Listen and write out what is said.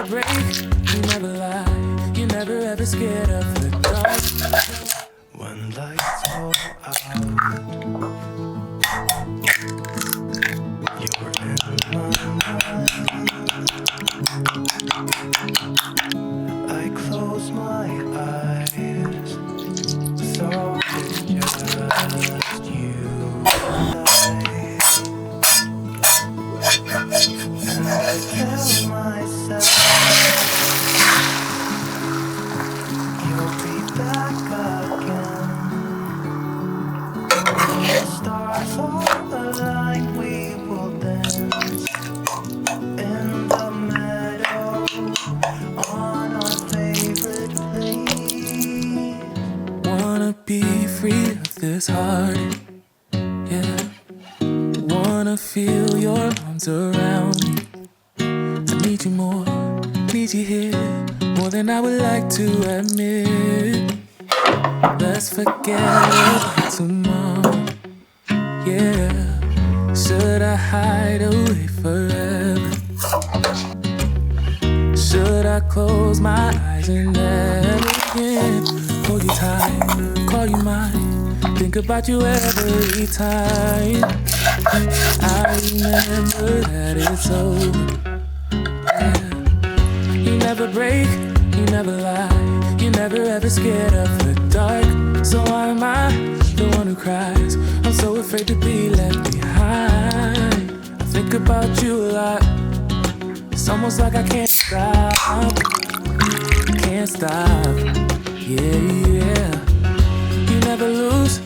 break, you never lie, you never ever scared of the dark. When lights go out, you're in my mind. I close my eyes, so it's just you and I tell myself you'll be back again. When the stars all align, we will dance in the meadow on our favorite place. Wanna be free of this heart, yeah. Wanna feel your arms around me. I need you more, need you here, more than I would like to admit. Let's forget about tomorrow, yeah. Should I hide away forever? Should I close my eyes and never again hold you tight, call you mine, think about you every time? I remember that it's over, yeah. You never break, you never lie, you never ever scared of the dark. So why am I the one who cries? I'm so afraid to be left behind. I think about you a lot, it's almost like I can't stop, can't stop, yeah, yeah. You never lose,